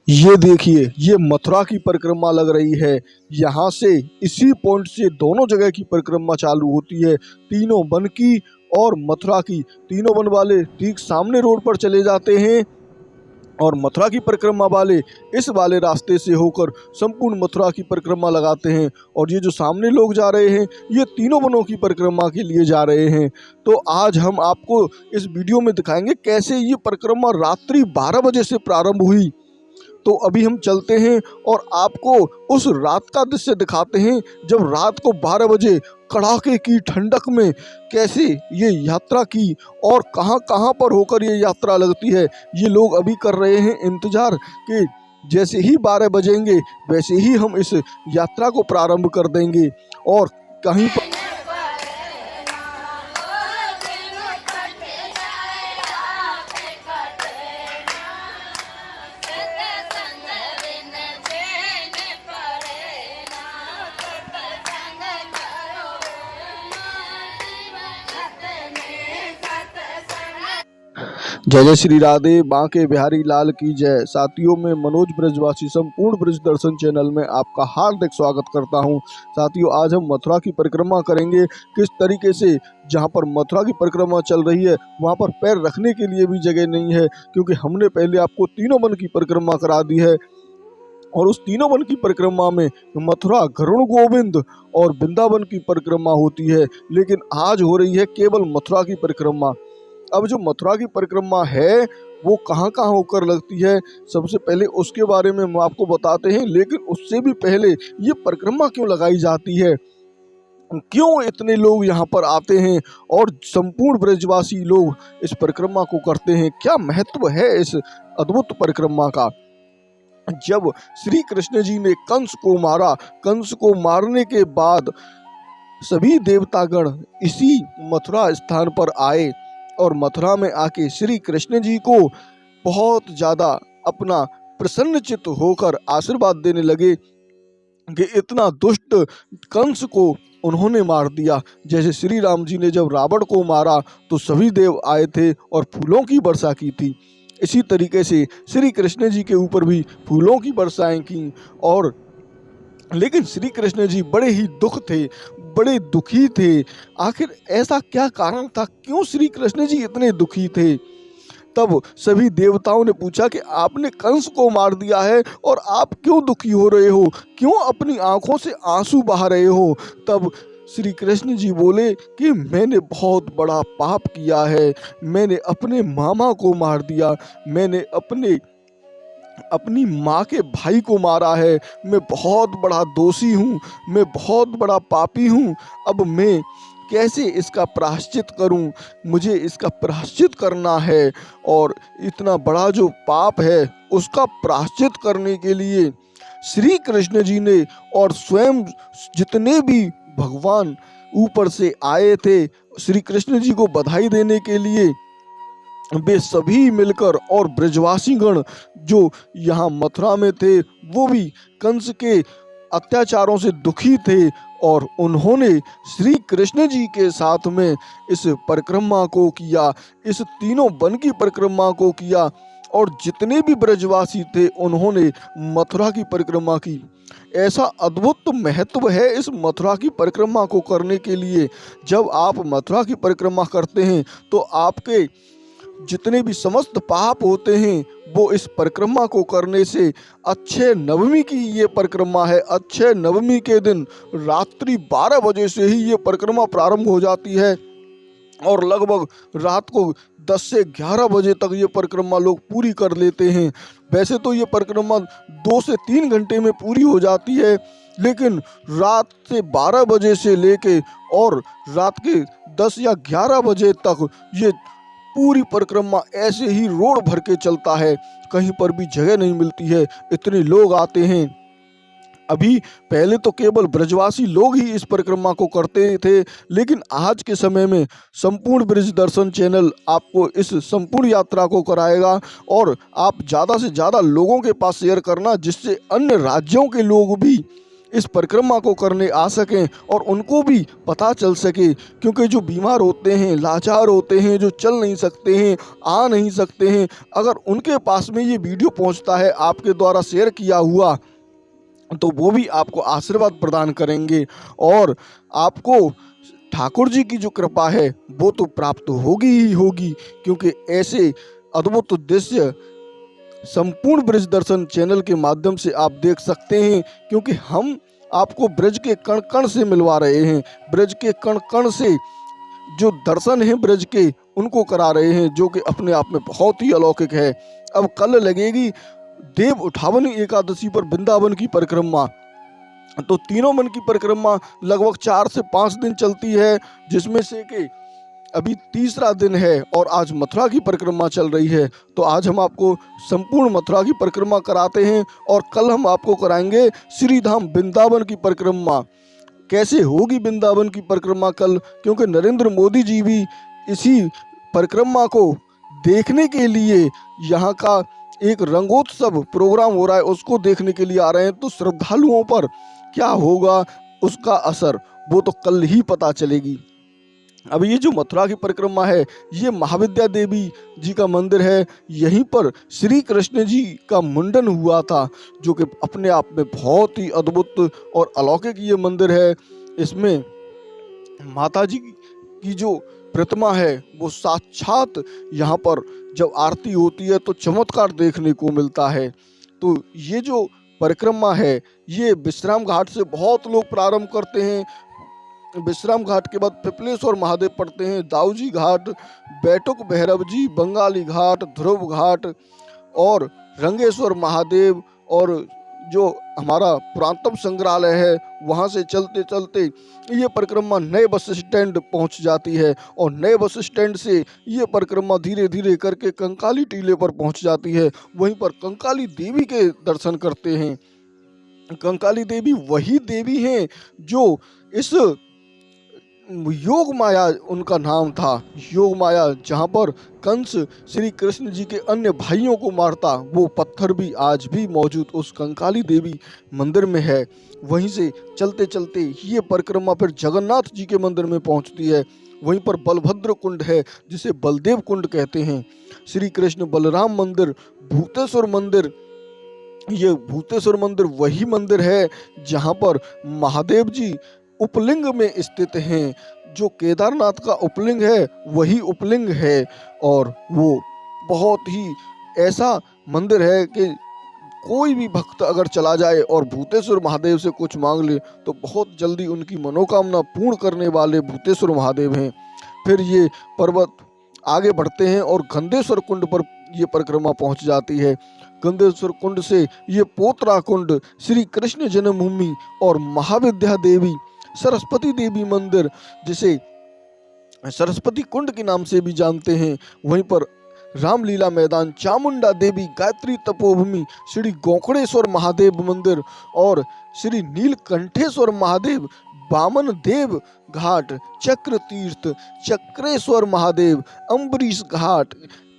ये देखिए, ये मथुरा की परिक्रमा लग रही है। यहाँ से इसी पॉइंट से दोनों जगह की परिक्रमा चालू होती है। तीनों वन की और मथुरा की। तीनों वन वाले ठीक सामने रोड पर चले जाते हैं और मथुरा की परिक्रमा वाले इस वाले रास्ते से होकर संपूर्ण मथुरा की परिक्रमा लगाते हैं। और ये जो सामने लोग जा रहे हैं, ये तीनों वनों की परिक्रमा के लिए जा रहे हैं। तो आज हम आपको इस वीडियो में दिखाएंगे कैसे ये परिक्रमा रात्रि 12 बजे से प्रारंभ हुई। तो अभी हम चलते हैं और आपको उस रात का दृश्य दिखाते हैं जब रात को 12 बजे कड़ाके की ठंडक में कैसे ये यात्रा की और कहां कहां पर होकर ये यात्रा लगती है। ये लोग अभी कर रहे हैं इंतजार कि जैसे ही 12 बजेंगे वैसे ही हम इस यात्रा को प्रारंभ कर देंगे। और कहीं पर जय जय श्री राधे बांके बिहारी लाल की जय। साथियों में मनोज ब्रजवासी संपूर्ण ब्रज दर्शन चैनल में आपका हार्दिक स्वागत करता हूं। साथियों, आज हम मथुरा की परिक्रमा करेंगे किस तरीके से। जहां पर मथुरा की परिक्रमा चल रही है वहां पर पैर रखने के लिए भी जगह नहीं है, क्योंकि हमने पहले आपको तीनों वन की परिक्रमा करा दी है। और उस तीनों वन की परिक्रमा में मथुरा, गरुड़ गोविंद और वृंदावन की परिक्रमा होती है, लेकिन आज हो रही है केवल मथुरा की परिक्रमा। अब जो मथुरा की परिक्रमा है वो कहाँ कहाँ होकर लगती है, सबसे पहले उसके बारे में हम आपको बताते हैं। लेकिन उससे भी पहले ये परिक्रमा क्यों लगाई जाती है, क्यों इतने लोग यहाँ पर आते हैं और संपूर्ण ब्रजवासी लोग इस परिक्रमा को करते हैं, क्या महत्व है इस अद्भुत परिक्रमा का। जब श्री कृष्ण जी ने कंस को मारा, कंस को मारने के बाद सभी देवतागण इसी मथुरा स्थान पर आए और मथुरा में आके श्री कृष्ण जी को बहुत ज़्यादा अपना प्रसन्नचित्त होकर आशीर्वाद देने लगे कि इतना दुष्ट कंस को उन्होंने मार दिया। जैसे श्री राम जी ने जब रावण को मारा तो सभी देव आए थे और फूलों की वर्षा की थी, इसी तरीके से श्री कृष्ण जी के ऊपर भी फूलों की वर्षाएं की। और लेकिन श्री कृष्ण जी बड़े ही दुख थे, बड़े दुखी थे। आखिर ऐसा क्या कारण था, क्यों श्री कृष्ण जी इतने दुखी थे। तब सभी देवताओं ने पूछा कि आपने कंस को मार दिया है और आप क्यों दुखी हो रहे हो, क्यों अपनी आंखों से आंसू बहा रहे हो। तब श्री कृष्ण जी बोले कि मैंने बहुत बड़ा पाप किया है, मैंने अपने मामा को मार दिया, मैंने अपनी माँ के भाई को मारा है, मैं बहुत बड़ा दोषी हूँ, मैं बहुत बड़ा पापी हूँ। अब मैं कैसे इसका प्रायश्चित करूं, मुझे इसका प्रायश्चित करना है। और इतना बड़ा जो पाप है उसका प्रायश्चित करने के लिए श्री कृष्ण जी ने और स्वयं जितने भी भगवान ऊपर से आए थे श्री कृष्ण जी को बधाई देने के लिए, वे सभी मिलकर और ब्रजवासीगण जो यहाँ मथुरा में थे वो भी कंस के अत्याचारों से दुखी थे और उन्होंने श्री कृष्ण जी के साथ में इस परिक्रमा को किया, इस तीनों वन की परिक्रमा को किया। और जितने भी ब्रजवासी थे उन्होंने मथुरा की परिक्रमा की। ऐसा अद्भुत महत्व है इस मथुरा की परिक्रमा को करने के लिए। जब आप मथुरा की परिक्रमा करते हैं तो आपके जितने भी समस्त पाप होते हैं वो इस परिक्रमा को करने से, अक्षय नवमी की ये परिक्रमा है, अक्षय नवमी के दिन रात्रि 12 बजे से ही ये परिक्रमा प्रारंभ हो जाती है और लगभग रात को 10 से 11 बजे तक ये परिक्रमा लोग पूरी कर लेते हैं। वैसे तो ये परिक्रमा 2 से 3 घंटे में पूरी हो जाती है, लेकिन रात से 12 बजे से लेके और रात के 10 या 11 बजे तक ये पूरी परिक्रमा ऐसे ही रोड भर के चलता है, कहीं पर भी जगह नहीं मिलती है, इतने लोग आते हैं। अभी पहले तो केवल ब्रजवासी लोग ही इस परिक्रमा को करते थे, लेकिन आज के समय में संपूर्ण ब्रज दर्शन चैनल आपको इस संपूर्ण यात्रा को कराएगा। और आप ज़्यादा से ज़्यादा लोगों के पास शेयर करना, जिससे अन्य राज्यों के लोग भी इस परिक्रमा को करने आ सकें और उनको भी पता चल सके, क्योंकि जो बीमार होते हैं, लाचार होते हैं, जो चल नहीं सकते हैं, आ नहीं सकते हैं, अगर उनके पास में ये वीडियो पहुंचता है आपके द्वारा शेयर किया हुआ, तो वो भी आपको आशीर्वाद प्रदान करेंगे और आपको ठाकुर जी की जो कृपा है वो तो प्राप्त होगी ही होगी, क्योंकि ऐसे अद्भुत दृश्य संपूर्ण ब्रज दर्शन चैनल के माध्यम से आप देख सकते हैं, क्योंकि हम आपको ब्रज के कण कण से मिलवा रहे हैं। ब्रज के कण कण से जो दर्शन हैं ब्रज के, उनको करा रहे हैं, जो कि अपने आप में बहुत ही अलौकिक है। अब कल लगेगी देव उठावनी एकादशी पर वृंदावन की परिक्रमा, तो तीनों मन की परिक्रमा लगभग 4 से 5 दिन चलती है, जिसमें से कि अभी तीसरा दिन है और आज मथुरा की परिक्रमा चल रही है। तो आज हम आपको संपूर्ण मथुरा की परिक्रमा कराते हैं और कल हम आपको कराएंगे श्री धाम वृंदावन की परिक्रमा। कैसे होगी वृंदावन की परिक्रमा कल, क्योंकि नरेंद्र मोदी जी भी इसी परिक्रमा को देखने के लिए, यहाँ का एक रंगोत्सव प्रोग्राम हो रहा है उसको देखने के लिए आ रहे हैं। तो श्रद्धालुओं पर क्या होगा उसका असर, वो तो कल ही पता चलेगी। अब ये जो मथुरा की परिक्रमा है, ये महाविद्या देवी जी का मंदिर है। यहीं पर श्री कृष्ण जी का मुंडन हुआ था, जो कि अपने आप में बहुत ही अद्भुत और अलौकिक ये मंदिर है। इसमें माता जी की जो प्रतिमा है वो साक्षात, यहाँ पर जब आरती होती है तो चमत्कार देखने को मिलता है। तो ये जो परिक्रमा है ये विश्राम घाट से बहुत लोग प्रारंभ करते हैं। विश्राम घाट के बाद पिपलेश्वर महादेव पड़ते हैं, दाऊजी घाट, बैठक भैरव जी, बंगाली घाट, ध्रुव घाट और रंगेश्वर महादेव, और जो हमारा पुरातत्व संग्रहालय है वहाँ से चलते चलते ये परिक्रमा नए बस स्टैंड पहुँच जाती है और नए बस स्टैंड से ये परिक्रमा धीरे धीरे करके कंकाली टीले पर पहुँच जाती है। वहीं पर कंकाली देवी के दर्शन करते हैं। कंकाली देवी वही देवी हैं जो इस योग माया, उनका नाम था योग माया, जहाँ पर कंस श्री कृष्ण जी के अन्य भाइयों को मारता, वो पत्थर भी आज भी मौजूद उस कंकाली देवी मंदिर में है। वहीं से चलते चलते ये परिक्रमा फिर जगन्नाथ जी के मंदिर में पहुंचती है। वहीं पर बलभद्र कुंड है जिसे बलदेव कुंड कहते हैं। श्री कृष्ण बलराम मंदिर, भूतेश्वर मंदिर, ये भूतेश्वर मंदिर वही मंदिर है जहाँ पर महादेव जी उपलिंग में स्थित हैं। जो केदारनाथ का उपलिंग है वही उपलिंग है, और वो बहुत ही ऐसा मंदिर है कि कोई भी भक्त अगर चला जाए और भूतेश्वर महादेव से कुछ मांग ले तो बहुत जल्दी उनकी मनोकामना पूर्ण करने वाले भूतेश्वर महादेव हैं। फिर ये पर्वत आगे बढ़ते हैं और गंधेश्वर कुंड पर ये परिक्रमा पहुंच जाती है। गंधेश्वर कुंड से ये पोतरा कुंड, श्री कृष्ण जन्मभूमि और महाविद्या देवी, सरस्वती देवी मंदिर, जिसे सरस्वती कुंड के नाम से भी जानते हैं, वहीं पर रामलीला मैदान, चामुंडा देवी, गायत्री तपोभूमि, श्री गोकर्णेश्वर महादेव मंदिर और श्री नीलकंठेश्वर महादेव, बामन देव घाट, चक्र तीर्थ, चक्रेश्वर महादेव, अम्बरीश घाट,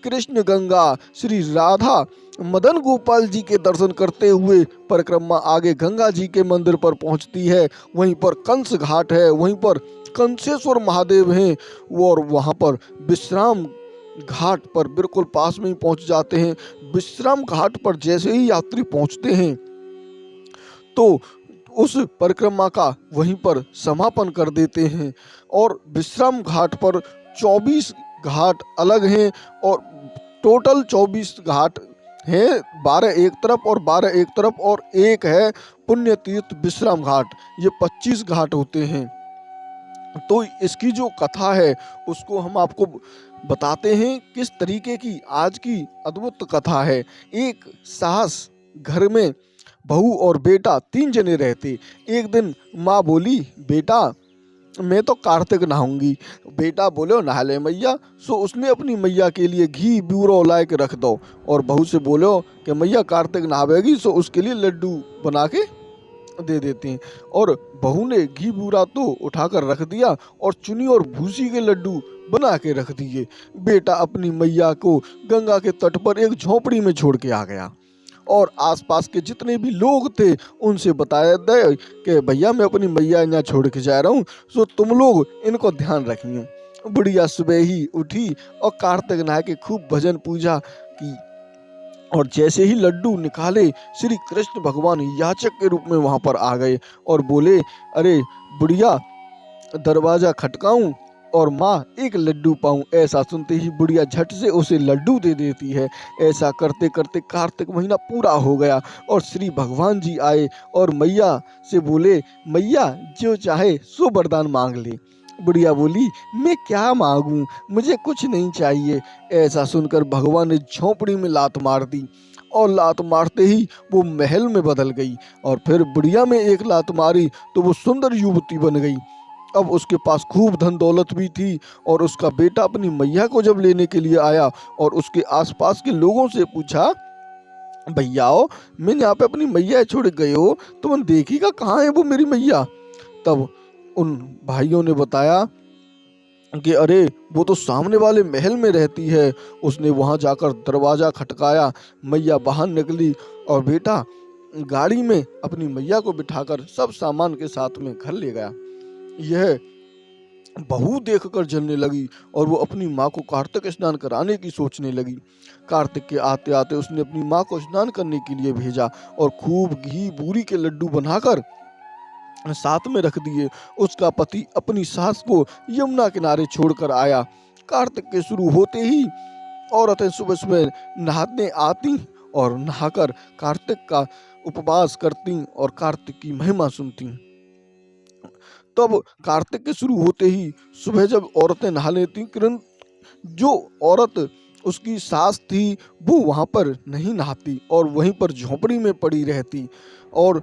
कृष्ण गंगा, श्री राधा मदन गोपाल जी के दर्शन करते हुए परिक्रमा आगे गंगा जी के मंदिर पर पहुंचती है। वहीं पर कंस घाट है, वहीं पर कंसेश्वर महादेव हैं, और वहां पर विश्राम घाट पर बिल्कुल पास में ही पहुंच जाते हैं। विश्राम घाट पर जैसे ही यात्री पहुंचते हैं तो उस परिक्रमा का वहीं पर समापन कर देते हैं। और विश्राम घाट पर 24 घाट अलग हैं और टोटल 24 घाट हैं, 12 एक तरफ और 12 एक तरफ, और एक है पुण्य तीर्थ विश्राम घाट। ये 25 घाट होते हैं। तो इसकी जो कथा है उसको हम आपको बताते हैं किस तरीके की आज की अद्भुत कथा है। एक सास घर में बहू और बेटा 3 जने रहते। एक दिन माँ बोली, बेटा मैं तो कार्तिक नहाऊंगी। बेटा बोलो नहा ले मैया। सो उसने अपनी मैया के लिए घी ब्यूरो ला के रख दो, और बहू से बोलो कि मैया कार्तिक नहावेगी, सो उसके लिए लड्डू बना के दे देते हैं। और बहू ने घी बूरा तो उठाकर रख दिया और चुनी और भूसी के लड्डू बना के रख दिए। बेटा अपनी मैया को गंगा के तट पर एक झोपड़ी में छोड़ के आ गया और आसपास के जितने भी लोग थे उनसे बताया दे कि भैया मैं अपनी मैया यहाँ छोड़ के जा रहा हूँ, सो तुम लोग इनको ध्यान रखिए। बुढ़िया सुबह ही उठी और कार्तिक नहा के खूब भजन पूजा की, और जैसे ही लड्डू निकाले श्री कृष्ण भगवान याचक के रूप में वहां पर आ गए और बोले, अरे बुढ़िया दरवाजा खटकाऊं और माँ एक लड्डू पाऊं। ऐसा सुनते ही बुढ़िया झट से उसे लड्डू दे देती है। ऐसा करते करते कार्तिक महीना पूरा हो गया और श्री भगवान जी आए और मैया से बोले, मैया जो चाहे सो वरदान मांग ले। बुढ़िया बोली, मैं क्या मांगूं, मुझे कुछ नहीं चाहिए। ऐसा सुनकर भगवान ने झोंपड़ी में लात मार दी और लात मारते ही वो महल में बदल गई, और फिर बुढ़िया में एक लात मारी तो वो सुंदर युवती बन गई। अब उसके पास खूब धन दौलत भी थी, और उसका बेटा अपनी मैया को जब लेने के लिए आया और उसके आसपास के लोगों से पूछा, भैयाओ मैंने यहाँ पे अपनी मैया छोड़ गए हो, तुम देखिएगा कहाँ है वो मेरी मैया। तब उन भाइयों ने बताया कि अरे वो तो सामने वाले महल में रहती है। उसने वहां जाकर दरवाजा खटकाया, मैया बाहर निकली और बेटा गाड़ी में अपनी मैया को बिठाकर सब सामान के साथ में घर ले गया। यह बहू देखकर जलने लगी और वो अपनी माँ को कार्तिक स्नान कराने की सोचने लगी। कार्तिक के आते आते उसने अपनी माँ को स्नान करने के लिए भेजा और खूब घी बूरी के लड्डू बनाकर साथ में रख दिए। उसका पति अपनी सास को यमुना किनारे छोड़कर आया। कार्तिक के शुरू होते ही औरतें सुबह सुबह नहाने आती और नहाकर कार्तिक का उपवास करती और कार्तिक की महिमा सुनती। तब कार्तिक के शुरू होते ही सुबह जब औरतें नहा लेती, तुरंत जो औरत उसकी सास थी वो वहां पर नहीं नहाती और वहीं पर झोंपड़ी में पड़ी रहती, और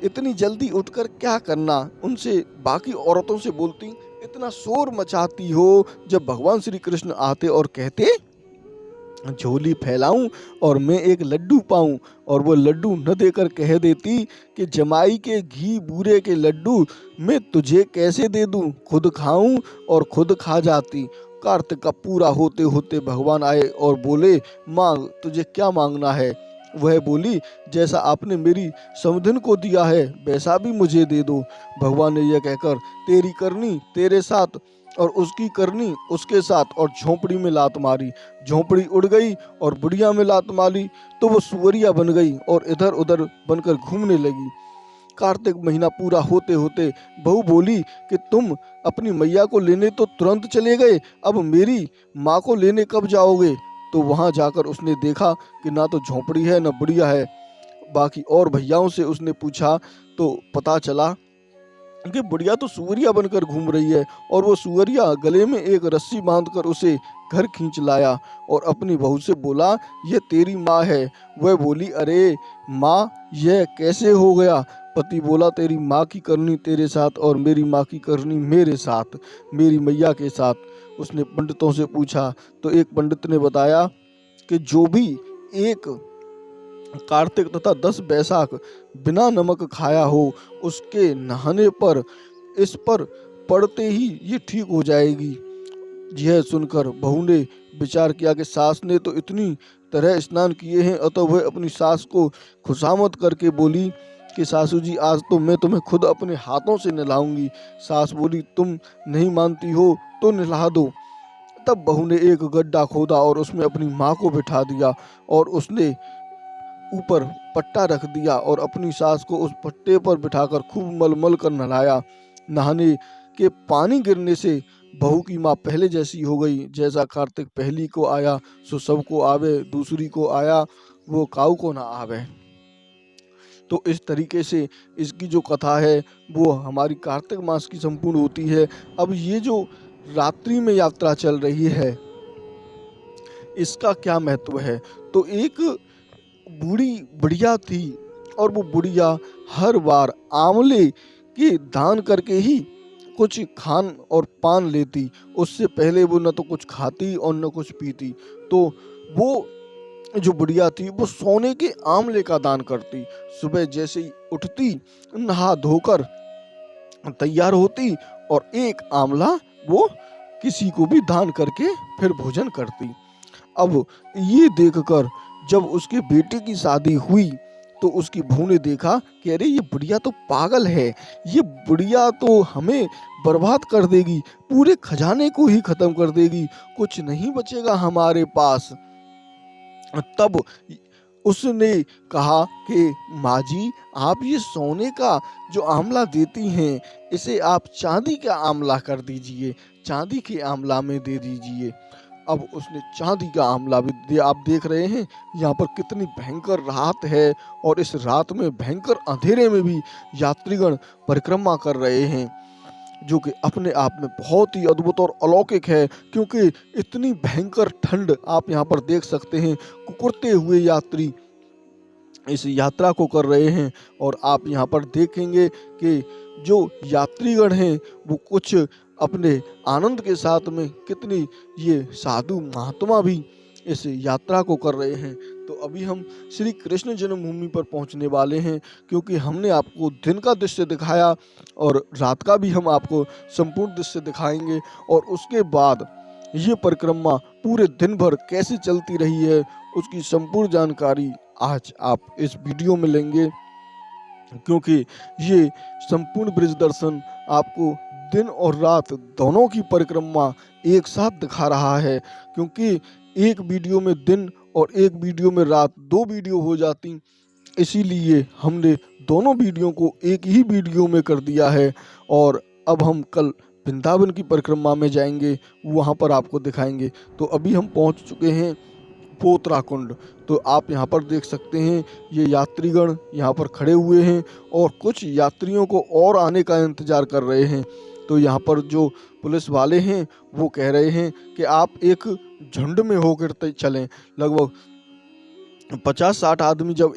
इतनी जल्दी उठकर क्या करना, उनसे बाकी औरतों से बोलती, इतना शोर मचाती हो। जब भगवान श्री कृष्ण आते और कहते, झोली फैलाऊं और मैं एक लड्डू पाऊं, और वो लड्डू न देकर कह देती कि जमाई के घी बूरे के लड्डू मैं तुझे कैसे दे दूं, खुद खाऊं, और खुद खा जाती। कार्तिक का पूरा होते होते भगवान आए और बोले, मांग, तुझे क्या मांगना है। वह बोली, जैसा आपने मेरी समधिन को दिया है वैसा भी मुझे दे दो। भगवान ने यह कहकर तेरी करनी तेरे साथ और उसकी करनी उसके साथ, और झोंपड़ी में लात मारी। झोंपड़ी उड़ गई और बुढ़िया में लात मारी तो वो सुअरिया बन गई और इधर उधर बनकर घूमने लगी। कार्तिक महीना पूरा होते होते बहू बोली कि तुम अपनी मैया को लेने तो तुरंत चले गए, अब मेरी माँ को लेने कब जाओगे। तो वहां जाकर उसने देखा कि ना तो झोंपड़ी है ना बुढ़िया है। बाकी और भैयाओं से उसने पूछा तो पता चला कि बुढ़िया तो सुअरिया बनकर घूम रही है, और वो सुअरिया गले में एक रस्सी बांधकर उसे घर खींच लाया और अपनी बहू से बोला, ये तेरी माँ है। वह बोली, अरे माँ यह कैसे हो गया। पति बोला, तेरी माँ की करनी तेरे साथ और मेरी माँ की करनी मेरे साथ, मेरी मैया के साथ। उसने पंडितों से पूछा तो एक पंडित ने बताया कि जो भी एक कार्तिक तथा 10 बैसाख बिना नमक खाया हो, उसके नहाने पर इस पर पड़ते ही ये ठीक हो जाएगी। यह सुनकर बहू ने विचार किया कि सास ने तो इतनी तरह स्नान किए हैं, अतः वह अपनी सास को खुशामद करके बोली कि सासू जी आज तो मैं तुम्हें खुद अपने हाथों से नहलाऊंगी। सास बोली, तुम नहीं मानती हो तो नहला दो। तब बहू ने एक गड्ढा खोदा और उसमें अपनी माँ को बिठा दिया और उसने ऊपर पट्टा रख दिया और अपनी सास को उस पट्टे पर बिठाकर खूब मल मल कर नहलाया। नहाने के पानी गिरने से बहू की माँ पहले जैसी हो गई। जैसा कार्तिक पहली को आया सो सबको आवे, दूसरी को आया वो काऊ को ना आवे। तो इस तरीके से इसकी जो कथा है वो हमारी कार्तिक मास की संपूर्ण होती है। अब ये जो रात्रि में यात्रा चल रही है इसका क्या महत्व है। तो एक बूढ़ी बुढ़िया थी और वो बुढ़िया हर बार आंवले के दान करके ही कुछ खान और पान लेती। उससे पहले वो न तो कुछ खाती और न कुछ पीती। तो वो जो बुढ़िया थी वो सोने के आंवले का दान करती। सुबह जैसे ही उठती, नहा धोकर तैयार होती और एक आंवला वो किसी को भी दान करके फिर भोजन करती। अब ये देखकर जब उसके बेटे की शादी हुई तो उसकी बहू ने देखा कि अरे ये बुढ़िया तो पागल है, ये बुढ़िया तो हमें बर्बाद कर देगी, पूरे खजाने को ही खत्म कर देगी, कुछ नहीं बचेगा हमारे पास। तब उसने कहा कि माँ जी, आप ये सोने का जो आंवला देती हैं इसे आप चांदी का आंवला कर दीजिए, चांदी के आंवला में दे दीजिए। अब उसने चांदी का आंवला भी दिया। आप देख रहे हैं यहाँ पर कितनी भयंकर रात है और इस रात में भयंकर अंधेरे में भी यात्रीगण परिक्रमा कर रहे हैं, जो कि अपने आप में बहुत ही अद्भुत और अलौकिक है, क्योंकि इतनी भयंकर ठंड आप यहाँ पर देख सकते हैं। कुकुरते हुए यात्री इस यात्रा को कर रहे हैं और आप यहाँ पर देखेंगे कि जो यात्रीगण हैं वो कुछ अपने आनंद के साथ में कितनी ये साधु महात्मा भी इस यात्रा को कर रहे हैं। तो अभी हम श्री कृष्ण जन्मभूमि पर पहुंचने वाले हैं, क्योंकि हमने आपको दिन का दृश्य दिखाया और रात का भी हम आपको संपूर्ण दृश्य दिखाएंगे, और उसके बाद ये परिक्रमा पूरे दिन भर कैसे चलती रही है उसकी संपूर्ण जानकारी आज आप इस वीडियो में लेंगे, क्योंकि ये संपूर्ण ब्रिज दर्शन आपको दिन और रात दोनों की परिक्रमा एक साथ दिखा रहा है। क्योंकि एक वीडियो में दिन और एक वीडियो में रात, दो वीडियो हो जाती, इसीलिए हमने दोनों वीडियो को एक ही वीडियो में कर दिया है। और अब हम कल वृंदावन की परिक्रमा में जाएंगे, वहाँ पर आपको दिखाएंगे। तो अभी हम पहुँच चुके हैं पोतरा कुंड। तो आप यहाँ पर देख सकते हैं ये यात्रीगण यहाँ पर खड़े हुए हैं और कुछ यात्रियों को और आने का इंतज़ार कर रहे हैं। तो यहाँ पर जो पुलिस वाले हैं वो कह रहे हैं कि आप एक झुंड में होकर चलें, लगभग 50-60 आदमी जब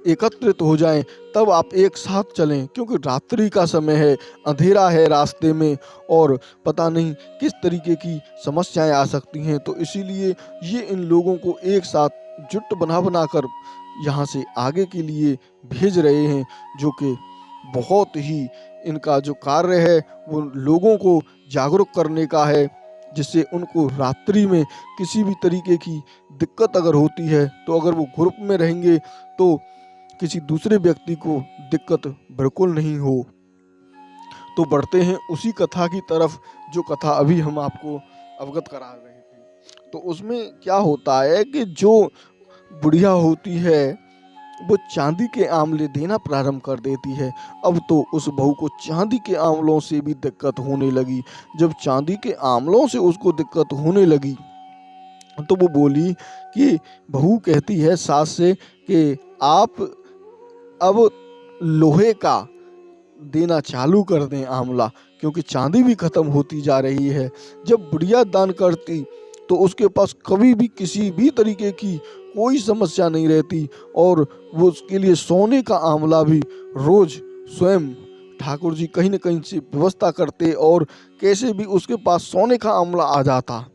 एकत्रित हो जाएं तब आप एक साथ चलें, क्योंकि रात्रि का समय है, अंधेरा है रास्ते में और पता नहीं किस तरीके की समस्याएं आ सकती हैं। तो इसीलिए ये इन लोगों को एक साथ जुट बना कर यहाँ से आगे के लिए भेज रहे हैं, जो कि बहुत ही इनका जो कार्य है वो लोगों को जागरूक करने का है, जिससे उनको रात्रि में किसी भी तरीके की दिक्कत अगर होती है तो अगर वो ग्रुप में रहेंगे तो किसी दूसरे व्यक्ति को दिक्कत बिल्कुल नहीं हो। तो बढ़ते हैं उसी कथा की तरफ, जो कथा अभी हम आपको अवगत करा रहे थे। तो उसमें क्या होता है कि जो बुढ़िया होती है वो चांदी के आंवले देना प्रारंभ कर देती है। अब तो उस बहू को चांदी के आंवलों से भी दिक्कत होने लगी। जब चांदी के आंवलों से उसको दिक्कत होने लगी तो वो बोली कि बहू कहती है सास से कि आप अब लोहे का देना चालू कर दें आंवला, क्योंकि चांदी भी खत्म होती जा रही है। जब बुढ़िया दान करती तो उसके पास कभी भी किसी भी तरीके की कोई समस्या नहीं रहती और वो उसके लिए सोने का आंवला भी रोज स्वयं ठाकुर जी कहीं न कहीं से व्यवस्था करते और कैसे भी उसके पास सोने का आंवला आ जाता।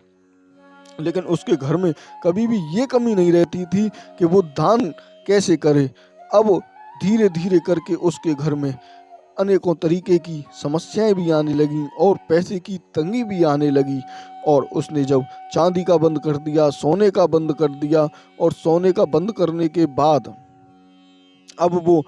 लेकिन उसके घर में कभी भी ये कमी नहीं रहती थी कि वो दान कैसे करे। अब धीरे धीरे करके उसके घर में अनेकों तरीके की समस्याएं भी आने लगीं और पैसे की तंगी भी आने लगी। और उसने जब चांदी का बंद कर दिया, सोने का बंद कर दिया, और सोने का बंद करने के बाद अब वो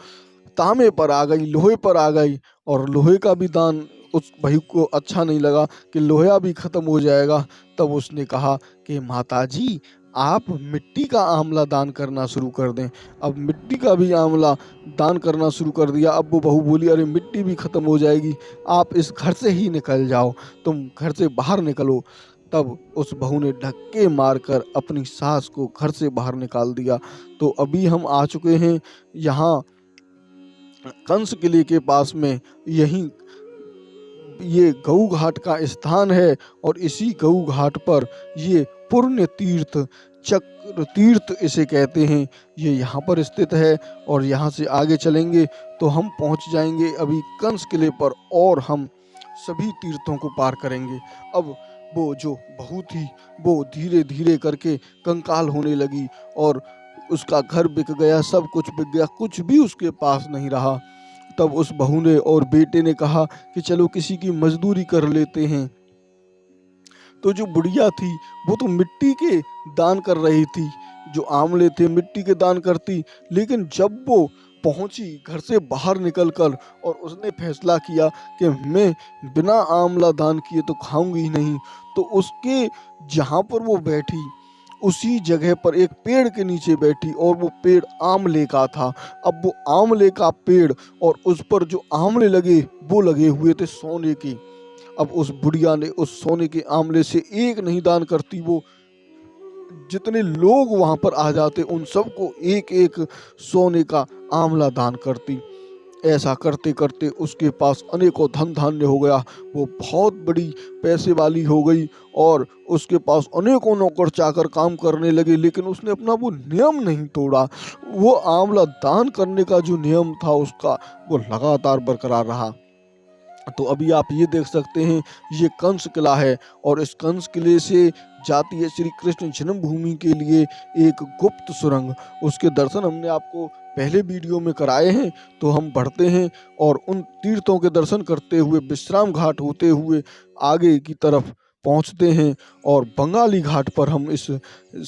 तांबे पर आ गई, लोहे पर आ गई, और लोहे का भी दान उस भाई को अच्छा नहीं लगा कि लोहा भी खत्म हो जाएगा। तब उसने कहा कि माताजी, आप मिट्टी का आंवला दान करना शुरू कर दें। अब मिट्टी का भी आंवला दान करना शुरू कर दिया। अब वो बहू बोली, अरे मिट्टी भी खत्म हो जाएगी, आप इस घर से ही निकल जाओ, तुम घर से बाहर निकलो। तब उस बहू ने धक्के मारकर अपनी सास को घर से बाहर निकाल दिया। तो अभी हम आ चुके हैं यहाँ कंस किले के पास में, यहीं ये गऊ घाट का स्थान है और इसी गऊ घाट पर ये पुण्य तीर्थ, चक्र तीर्थ इसे कहते हैं, ये यहाँ पर स्थित है। और यहाँ से आगे चलेंगे तो हम पहुँच जाएंगे अभी कंस किले पर और हम सभी तीर्थों को पार करेंगे। अब वो जो बहू थी वो धीरे धीरे करके कंकाल होने लगी और उसका घर बिक गया, सब कुछ बिक गया, कुछ भी उसके पास नहीं रहा। तब उस बहू ने और बेटे ने कहा कि चलो किसी की मजदूरी कर लेते हैं। तो जो बुढ़िया थी वो तो मिट्टी के दान कर रही थी, जो आंवले थे मिट्टी के दान करती, लेकिन जब वो पहुंची घर से बाहर निकलकर और उसने फैसला किया कि मैं बिना आंवला दान किए तो खाऊंगी ही नहीं, तो उसके जहाँ पर वो बैठी उसी जगह पर एक पेड़ के नीचे बैठी और वो पेड़ आंवले का था। अब वो आंवले का पेड़ और उस पर जो आंवले लगे वो लगे हुए थे सोने के। अब उस बुढ़िया ने उस सोने के आंवले से एक नहीं दान करती, वो जितने लोग वहां पर आ जाते उन सबको एक एक सोने का आंवला दान करती। ऐसा करते करते उसके पास अनेकों धन धान्य हो गया, वो बहुत बड़ी पैसे वाली हो गई और उसके पास अनेकों नौकर चाकर काम करने लगे, लेकिन उसने अपना वो नियम नहीं तोड़ा। वो आंवला दान करने का जो नियम था उसका, वो लगातार बरकरार रहा। तो अभी आप ये देख सकते हैं, ये कंस किला है और इस कंस किले से जाती है श्री कृष्ण जन्मभूमि के लिए एक गुप्त सुरंग। उसके दर्शन हमने आपको पहले वीडियो में कराए हैं। तो हम बढ़ते हैं और उन तीर्थों के दर्शन करते हुए विश्राम घाट होते हुए आगे की तरफ पहुंचते हैं और बंगाली घाट पर हम इस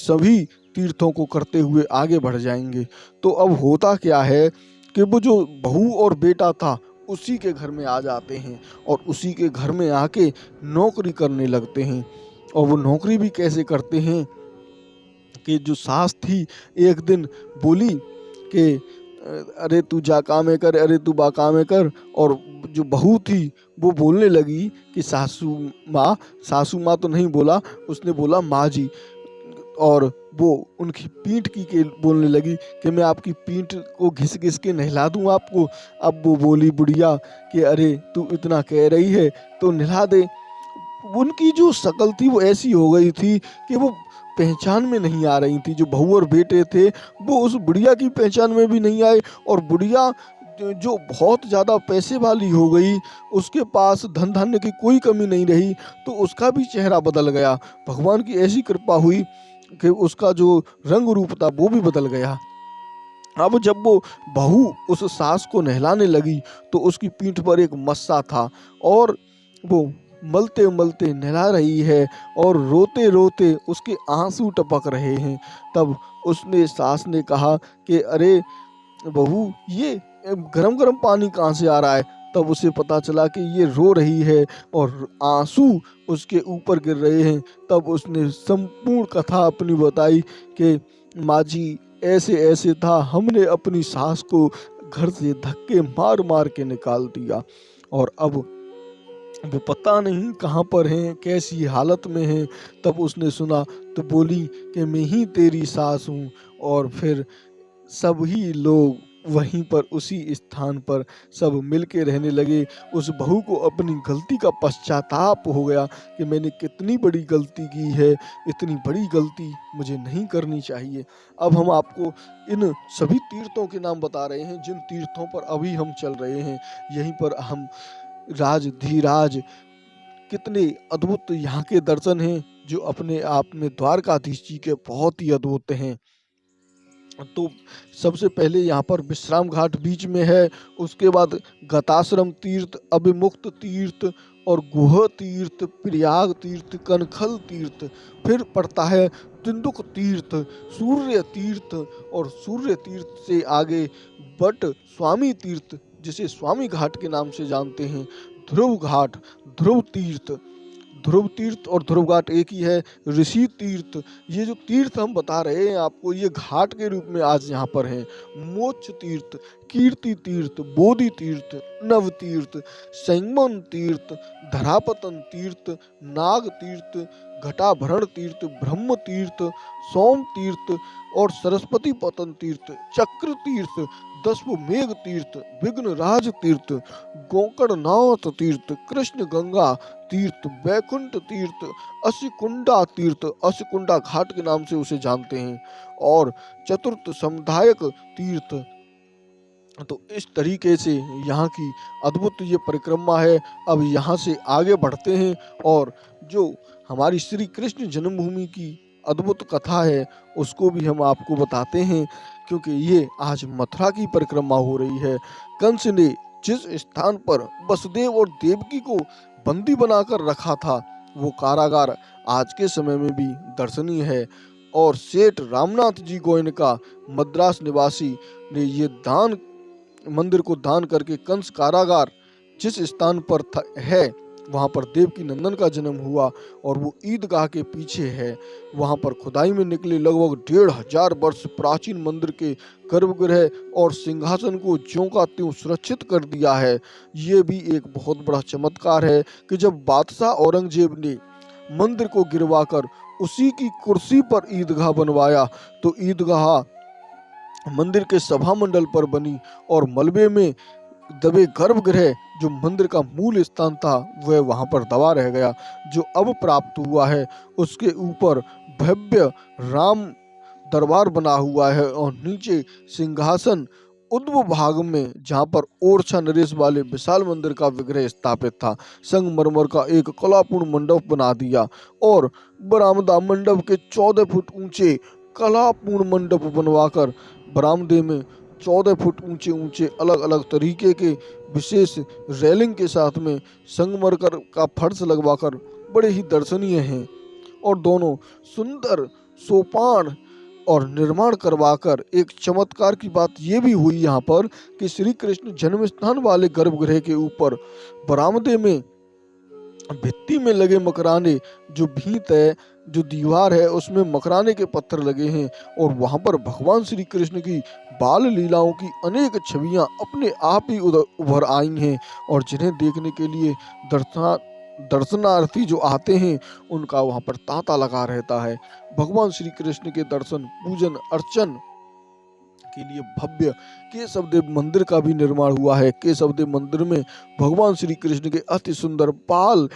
सभी तीर्थों को करते हुए आगे बढ़ जाएंगे। तो अब होता क्या है कि वो जो बहू और बेटा था उसी के घर में आ जाते हैं और उसी के घर में आके नौकरी करने लगते हैं। और वो नौकरी भी कैसे करते हैं कि जो सास थी एक दिन बोली कि अरे तू जा कामे कर, अरे तू बा कामे कर। और जो बहू थी वो बोलने लगी कि सासू माँ तो नहीं बोला, उसने बोला माँ जी। और वो उनकी पीठ की के बोलने लगी कि मैं आपकी पीठ को घिस घिस के नहला दूं आपको। अब वो बोली बुढ़िया कि अरे तू इतना कह रही है तो नहला दे। उनकी जो शक्ल थी वो ऐसी हो गई थी कि वो पहचान में नहीं आ रही थी। जो बहू और बेटे थे वो उस बुढ़िया की पहचान में भी नहीं आए और बुढ़िया जो बहुत ज़्यादा पैसे वाली हो गई, उसके पास धन धान्य की कोई कमी नहीं रही, तो उसका भी चेहरा बदल गया। भगवान की ऐसी कृपा हुई कि उसका जो रंग रूप था वो भी बदल गया। अब जब वो बहू उस सास को नहलाने लगी तो उसकी पीठ पर एक मस्सा था और वो मलते मलते नहला रही है और रोते रोते उसके आंसू टपक रहे हैं। तब उसने सास ने कहा कि अरे बहू ये गरम गरम पानी कहाँ से आ रहा है। तब उसे पता चला कि ये रो रही है और आंसू उसके ऊपर गिर रहे हैं। तब उसने संपूर्ण कथा अपनी बताई कि माँ जी ऐसे ऐसे था, हमने अपनी सास को घर से धक्के मार मार के निकाल दिया और अब वो पता नहीं कहाँ पर हैं, कैसी हालत में हैं। तब उसने सुना तो बोली कि मैं ही तेरी सास हूँ। और फिर सभी लोग वहीं पर उसी स्थान पर सब मिल के रहने लगे। उस बहू को अपनी गलती का पश्चाताप हो गया कि मैंने कितनी बड़ी गलती की है, इतनी बड़ी गलती मुझे नहीं करनी चाहिए। अब हम आपको इन सभी तीर्थों के नाम बता रहे हैं जिन तीर्थों पर अभी हम चल रहे हैं। यहीं पर हम राजधीराज, कितने अद्भुत यहाँ के दर्शन हैं जो अपने आप में द्वारकाधीश जी के बहुत ही अद्भुत हैं। तो सबसे पहले यहाँ पर विश्राम घाट बीच में है, उसके बाद गताश्रम तीर्थ, अभिमुक्त तीर्थ और गुह तीर्थ, प्रयाग तीर्थ, कनखल तीर्थ, फिर पड़ता है तिंदुक तीर्थ, सूर्य तीर्थ और सूर्य तीर्थ से आगे बट स्वामी तीर्थ जिसे स्वामी घाट के नाम से जानते हैं, ध्रुव घाट, ध्रुव तीर्थ, ध्रुव तीर्थ और ध्रुव घाट एक ही है, ऋषि तीर्थ। ये जो तीर्थ हम बता रहे हैं आपको ये घाट के रूप में आज यहाँ पर हैं। मोक्ष तीर्थ, कीर्ति तीर्थ, बोधि तीर्थ, नव तीर्थ, संगमन तीर्थ, धरापतन तीर्थ, नाग तीर्थ, घटाभरण तीर्थ, ब्रह्म तीर्थ, सोम तीर्थ और सरस्वती पतन तीर्थ, चक्र तीर्थ, दशमेघ तीर्थ, विघ्नराज तीर्थ, गोकर्णनाथ तीर्थ, कृष्ण गंगा तीर्थ, बैकुंठ तीर्थ, असिकुंडा तीर्थ, असिकुंडा घाट के नाम से उसे जानते हैं, और चतुर्थ समुदायक तीर्थ। तो इस तरीके से यहाँ की अद्भुत ये परिक्रमा है। अब यहाँ से आगे बढ़ते हैं और जो हमारी श्री कृष्ण जन्मभूमि की अद्भुत कथा है उसको भी हम आपको बताते हैं, क्योंकि ये आज मथुरा की परिक्रमा हो रही है। कंस ने जिस स्थान पर वसुदेव और देवकी को बंदी बनाकर रखा था वो कारागार आज के समय में भी दर्शनीय है और सेठ रामनाथ जी गोयनका मद्रास निवासी ने ये दान मंदिर को दान करके कंस कारागार जिस स्थान पर है वहाँ पर देवकी नंदन का जन्म हुआ और वो ईदगाह के पीछे है। वहाँ पर खुदाई में निकले लगभग 1500 वर्ष प्राचीन मंदिर के गर्भगृह और सिंहासन को ज्यों का त्यों सुरक्षित कर दिया है। ये भी एक बहुत बड़ा चमत्कार है कि जब बादशाह औरंगजेब ने मंदिर को गिरवाकर उसी की कुर्सी पर ईदगाह बनवाया तो ईदगाह मंदिर के सभा मंडल पर बनी और मलबे में दबे गर्भगृह जो मंदिर का मूल स्थान था वह वहां पर दबा रह गया। जो अब प्राप्त हुआ है उसके ऊपर भव्य राम दरबार बना हुआ है और नीचे सिंहासन उद्व भाग में जहां पर ओरछा नरेश वाले विशाल मंदिर का विग्रह स्थापित था संगमरमर का एक कलापूर्ण मंडप बना दिया और बरामदा मंडप के 14 फुट ऊंचे कलापूर्ण मंडप बनवाकर बरामदे में 14 फुट ऊंचे ऊंचे अलग अलग तरीके के विशेष रेलिंग के साथ में संगमरमर का फर्श लगवाकर बड़े ही दर्शनीय हैं और दोनों सुंदर सोपान और निर्माण करवाकर एक चमत्कार की बात ये भी हुई यहाँ पर कि श्री कृष्ण जन्म स्थान वाले गर्भगृह के ऊपर बरामदे में भित्ती में लगे मकराने जो भीत है जो दीवार है उसमें मकराने के पत्थर लगे हैं और वहां पर भगवान श्री कृष्ण की बाल लीलाओं की अनेक छवियां अपने आप ही उभर आई हैं और जिन्हें देखने के लिए दर्शनार्थी जो आते हैं उनका वहां पर तांता लगा रहता है। भगवान श्री कृष्ण के दर्शन पूजन अर्चन के लिए भव्य केशवदेव मंदिर का भी निर्माण हुआ है। केशवदेव मंदिर में भगवान श्री कृष्ण के अति सुंदर बाल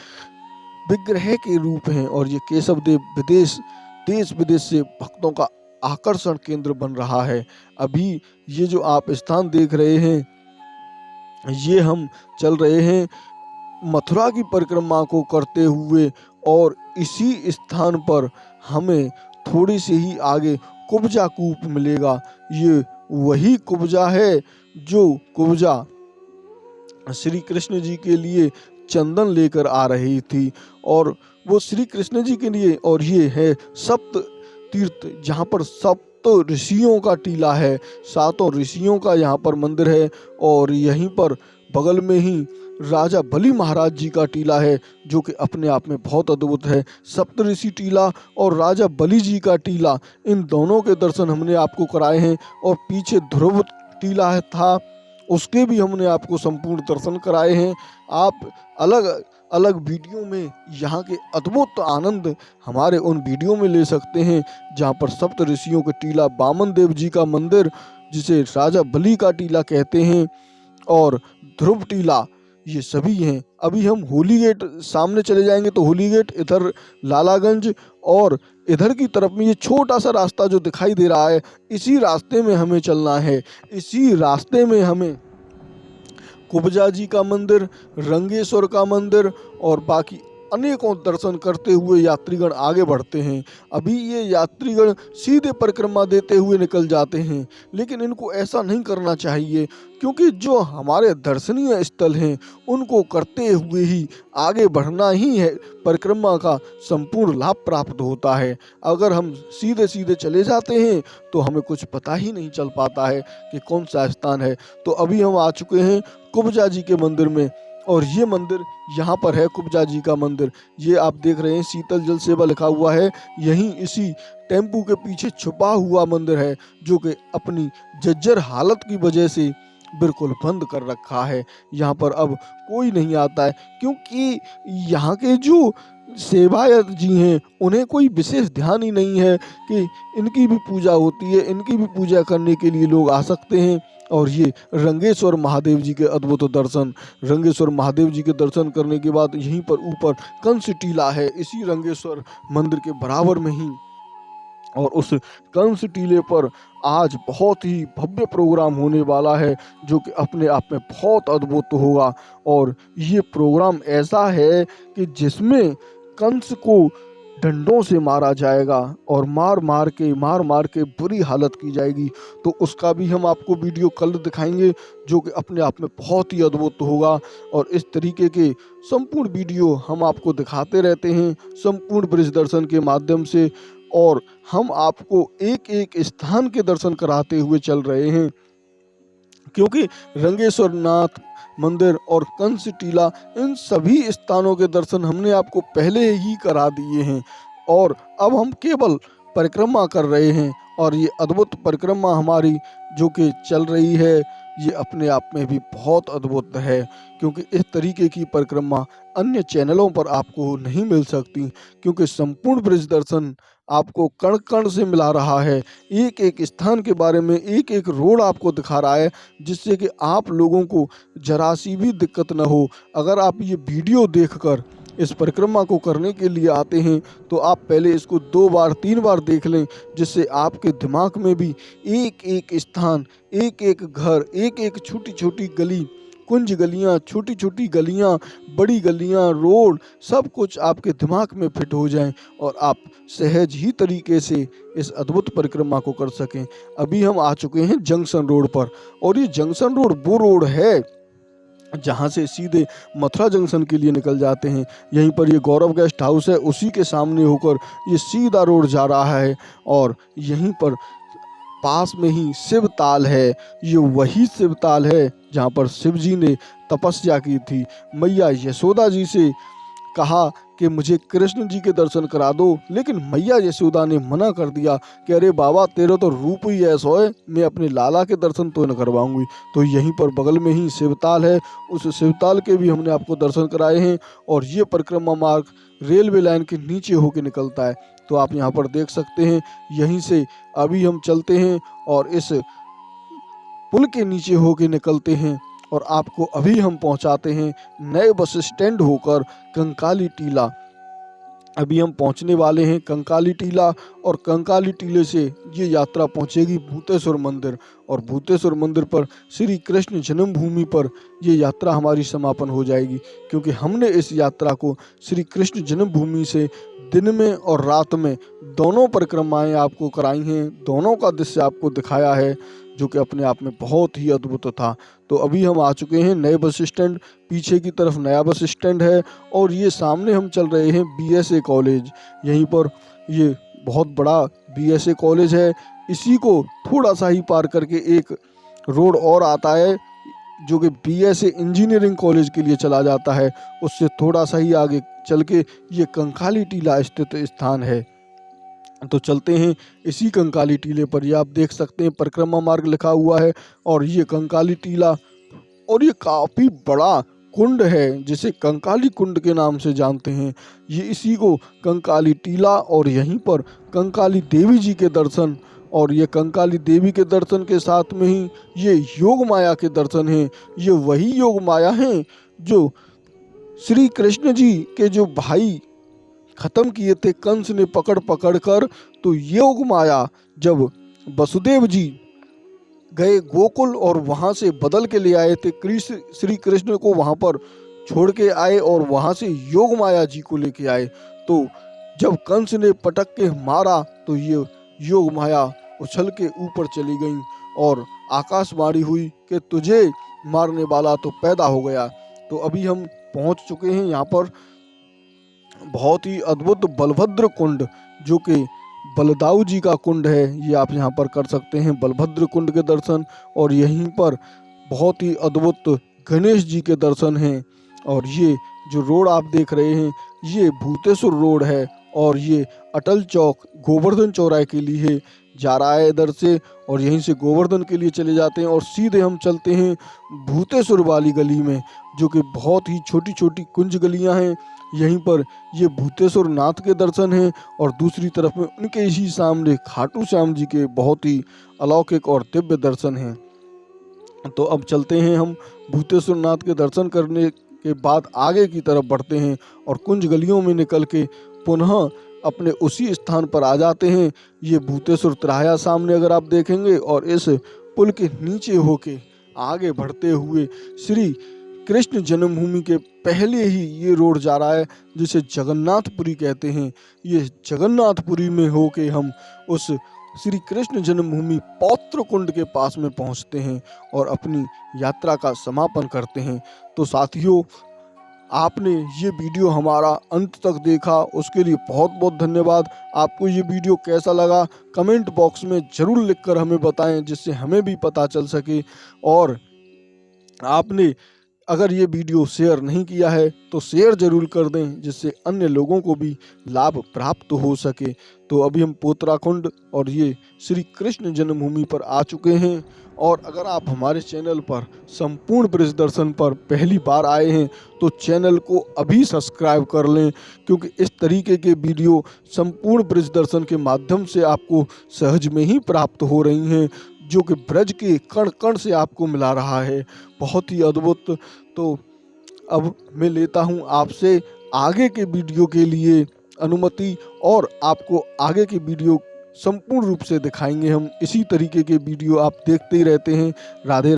विग्रह के रूप हैं और ये केशवदेव देश विदेश से भक्तों का आकर्षण केंद्र बन रहा है। अभी ये जो आप स्थान देख रहे हैं ये हम चल रहे हैं मथुरा की परिक्रमा को करते हुए और इसी स्थान पर हमें थोड़ी सी ही आगे कुब्जा कूप मिलेगा। ये वही कुब्जा है जो कुब्जा श्री कृष्ण जी के लिए चंदन लेकर आ रही थी और वो श्री कृष्ण जी के लिए और ये है सप्त तीर्थ जहाँ पर सप्त ऋषियों का टीला है। 7 ऋषियों का यहाँ पर मंदिर है और यहीं पर बगल में ही राजा बलि महाराज जी का टीला है जो कि अपने आप में बहुत अद्भुत है। सप्तऋषि टीला और राजा बलि जी का टीला इन दोनों के दर्शन हमने आपको कराए हैं और पीछे ध्रुव टीला था उसके भी हमने आपको संपूर्ण दर्शन कराए हैं। आप अलग अलग वीडियो में यहाँ के अद्भुत आनंद हमारे उन वीडियो में ले सकते हैं जहाँ पर सप्त ऋषियों के टीला बामन देव जी का मंदिर जिसे राजा बलि का टीला कहते हैं और ध्रुव टीला ये सभी हैं। अभी हम होली गेट सामने चले जाएंगे तो होली गेट इधर लालागंज और इधर की तरफ में ये छोटा सा रास्ता जो दिखाई दे रहा है इसी रास्ते में हमें चलना है। इसी रास्ते में हमें कुब्जा जी का मंदिर रंगेश्वर का मंदिर और बाकी अनेकों दर्शन करते हुए यात्रीगण आगे बढ़ते हैं। अभी ये यात्रीगण सीधे परिक्रमा देते हुए निकल जाते हैं लेकिन इनको ऐसा नहीं करना चाहिए क्योंकि जो हमारे दर्शनीय स्थल हैं उनको करते हुए ही आगे बढ़ना ही है परिक्रमा का संपूर्ण लाभ प्राप्त होता है। अगर हम सीधे सीधे चले जाते हैं तो हमें कुछ पता ही नहीं चल पाता है कि कौन सा स्थान है। तो अभी हम आ चुके हैं कुब्जा जी के मंदिर में और ये मंदिर यहाँ पर है कुब्जा जी का मंदिर। ये आप देख रहे हैं शीतल जल सेवा लिखा हुआ है यहीं इसी टेम्पू के पीछे छुपा हुआ मंदिर है जो कि अपनी जर्जर हालत की वजह से बिल्कुल बंद कर रखा है। यहाँ पर अब कोई नहीं आता है क्योंकि यहाँ के जो सेवायत जी हैं उन्हें कोई विशेष ध्यान ही नहीं है कि इनकी भी पूजा होती है, इनकी भी पूजा करने के लिए लोग आ सकते हैं। और ये रंगेश्वर महादेव जी के अद्भुत दर्शन, रंगेश्वर महादेव जी के दर्शन करने के बाद यहीं पर ऊपर कंस टीला है इसी रंगेश्वर मंदिर के बराबर में ही और उस कंस टीले पर आज बहुत ही भव्य प्रोग्राम होने वाला है जो कि अपने आप में बहुत अद्भुत होगा। और ये प्रोग्राम ऐसा है कि जिसमें कंस को डंडों से मारा जाएगा और मार मार के बुरी हालत की जाएगी। तो उसका भी हम आपको वीडियो कल दिखाएंगे जो कि अपने आप में बहुत ही अद्भुत होगा। और इस तरीके के संपूर्ण वीडियो हम आपको दिखाते रहते हैं संपूर्ण ब्रिज दर्शन के माध्यम से। और हम आपको एक एक स्थान के दर्शन कराते हुए चल रहे हैं, क्योंकि रंगेश्वर नाथ मंदिर और कंस टीला, इन सभी स्थानों के दर्शन हमने आपको पहले ही करा दिए हैं और अब हम केवल परिक्रमा कर रहे हैं। और ये अद्भुत परिक्रमा हमारी जो कि चल रही है, ये अपने आप में भी बहुत अद्भुत है, क्योंकि इस तरीके की परिक्रमा अन्य चैनलों पर आपको नहीं मिल सकती, क्योंकि संपूर्ण ब्रज दर्शन आपको कण कण से मिला रहा है, एक एक स्थान के बारे में एक एक रोड आपको दिखा रहा है, जिससे कि आप लोगों को जरा सी भी दिक्कत न हो। अगर आप ये वीडियो देखकर इस परिक्रमा को करने के लिए आते हैं तो आप पहले इसको 2 बार 3 बार देख लें, जिससे आपके दिमाग में भी एक एक स्थान, एक एक घर, एक एक छोटी छोटी गली, कुंज गलियाँ, छोटी छोटी गलियाँ, बड़ी गलियाँ, रोड, सब कुछ आपके दिमाग में फिट हो जाएं और आप सहज ही तरीके से इस अद्भुत परिक्रमा को कर सकें। अभी हम आ चुके हैं जंक्शन रोड पर, और ये जंक्शन रोड वो रोड है जहाँ से सीधे मथुरा जंक्शन के लिए निकल जाते हैं। यहीं पर ये गौरव गेस्ट हाउस है, उसी के सामने होकर ये सीधा रोड जा रहा है और यहीं पर पास में ही शिवताल है। ये वही शिवताल है जहाँ पर शिव जी ने तपस्या की थी। मैया यशोदा जी से कहा कि मुझे कृष्ण जी के दर्शन करा दो, लेकिन मैया यशोदा ने मना कर दिया कि अरे बाबा, तेरा तो रूप ही ऐसा है, मैं अपने लाला के दर्शन तो न करवाऊंगी। तो यहीं पर बगल में ही शिवताल है, उस शिवताल के भी हमने आपको दर्शन कराए हैं। और ये परिक्रमा मार्ग रेलवे लाइन के नीचे होके निकलता है, तो आप यहाँ पर देख सकते हैं। यहीं से अभी हम चलते हैं और इस पुल के नीचे होके निकलते हैं और आपको अभी हम पहुंचाते हैं नए बस स्टैंड होकर कंकाली टीला। अभी हम पहुंचने वाले हैं कंकाली टीला, और कंकाली टीले से ये यात्रा पहुंचेगी भूतेश्वर मंदिर, और भूतेश्वर मंदिर पर श्री कृष्ण जन्मभूमि पर ये यात्रा हमारी समापन हो जाएगी, क्योंकि हमने इस यात्रा को श्री कृष्ण जन्मभूमि से दिन में और रात में दोनों परिक्रमाएं आपको कराई हैं, दोनों का दृश्य आपको दिखाया है, जो कि अपने आप में बहुत ही अद्भुत था। तो अभी हम आ चुके हैं नए बस स्टैंड, पीछे की तरफ नया बस स्टैंड है और ये सामने हम चल रहे हैं बीएसए कॉलेज। यहीं पर ये बहुत बड़ा बीएसए कॉलेज है। इसी को थोड़ा सा ही पार करके एक रोड और आता है जो कि बीएसए इंजीनियरिंग कॉलेज के लिए चला जाता है। उससे थोड़ा सा ही आगे चल के ये कंकाली टीला स्थित स्थान है। तो चलते हैं इसी कंकाली टीले पर। ये आप देख सकते हैं परिक्रमा मार्ग लिखा हुआ है और ये कंकाली टीला, और ये काफ़ी बड़ा कुंड है जिसे कंकाली कुंड के नाम से जानते हैं। ये इसी को कंकाली टीला, और यहीं पर कंकाली देवी जी के दर्शन, और ये कंकाली देवी के दर्शन के साथ में ही ये योग माया के दर्शन हैं। ये वही योग माया हैं जो श्री कृष्ण जी के जो भाई खत्म किए थे कंस ने पकड़ पकड़ कर। तो योग माया जब वसुदेव जी गए गोकुल और वहाँ से बदल के ले आए थे, श्री कृष्ण को वहाँ पर छोड़ के आए और वहाँ से योग माया जी को लेके आए। तो जब कंस ने पटक के मारा तो ये योग माया उछल के ऊपर चली गई और आकाशवाणी हुई कि तुझे मारने वाला तो पैदा हो गया। तो अभी हम पहुँच चुके हैं यहाँ पर बहुत ही अद्भुत बलभद्र कुंड, जो कि बलदाऊ जी का कुंड है। ये आप यहाँ पर कर सकते हैं बलभद्र कुंड के दर्शन, और यहीं पर बहुत ही अद्भुत गणेश जी के दर्शन हैं। और ये जो रोड आप देख रहे हैं ये भूतेश्वर रोड है, और ये अटल चौक गोवर्धन चौराहे के लिए जा रहा है इधर से, और यहीं से गोवर्धन के लिए चले जाते हैं और सीधे हम चलते हैं भूतेश्वर वाली गली में, जो कि बहुत ही छोटी छोटी कुंज गलियां हैं। यहीं पर ये भूतेश्वर नाथ के दर्शन हैं और दूसरी तरफ में उनके ही सामने खाटू श्याम जी के बहुत ही अलौकिक और दिव्य दर्शन हैं। तो अब चलते हैं हम भूतेश्वर नाथ के दर्शन करने के बाद आगे की तरफ बढ़ते हैं और कुंज गलियों में निकल के पुनः अपने उसी स्थान पर आ जाते हैं। ये भूतेश्वर तिराया सामने अगर आप देखेंगे, और इस पुल के नीचे होके आगे बढ़ते हुए श्री कृष्ण जन्मभूमि के पहले ही ये रोड जा रहा है जिसे जगन्नाथपुरी कहते हैं। ये जगन्नाथपुरी में होके हम उस श्री कृष्ण जन्मभूमि पौत्र कुंड के पास में पहुंचते हैं और अपनी यात्रा का समापन करते हैं। तो साथियों, आपने ये वीडियो हमारा अंत तक देखा उसके लिए बहुत बहुत धन्यवाद। आपको ये वीडियो कैसा लगा कमेंट बॉक्स में ज़रूर लिखकर हमें बताएं, जिससे हमें भी पता चल सके। और आपने अगर ये वीडियो शेयर नहीं किया है तो शेयर ज़रूर कर दें, जिससे अन्य लोगों को भी लाभ प्राप्त हो सके। तो अभी हम पोतराखुंड और ये श्री कृष्ण जन्मभूमि पर आ चुके हैं। और अगर आप हमारे चैनल पर संपूर्ण ब्रज दर्शन पर पहली बार आए हैं तो चैनल को अभी सब्सक्राइब कर लें, क्योंकि इस तरीके के वीडियो संपूर्ण ब्रज दर्शन के माध्यम से आपको सहज में ही प्राप्त हो रही हैं, जो कि ब्रज के कण कण से आपको मिला रहा है। बहुत ही अद्भुत। तो अब मैं लेता हूं आपसे आगे के वीडियो के लिए अनुमति, और आपको आगे के वीडियो संपूर्ण रूप से दिखाएंगे हम। इसी तरीके के वीडियो आप देखते ही रहते हैं। राधे।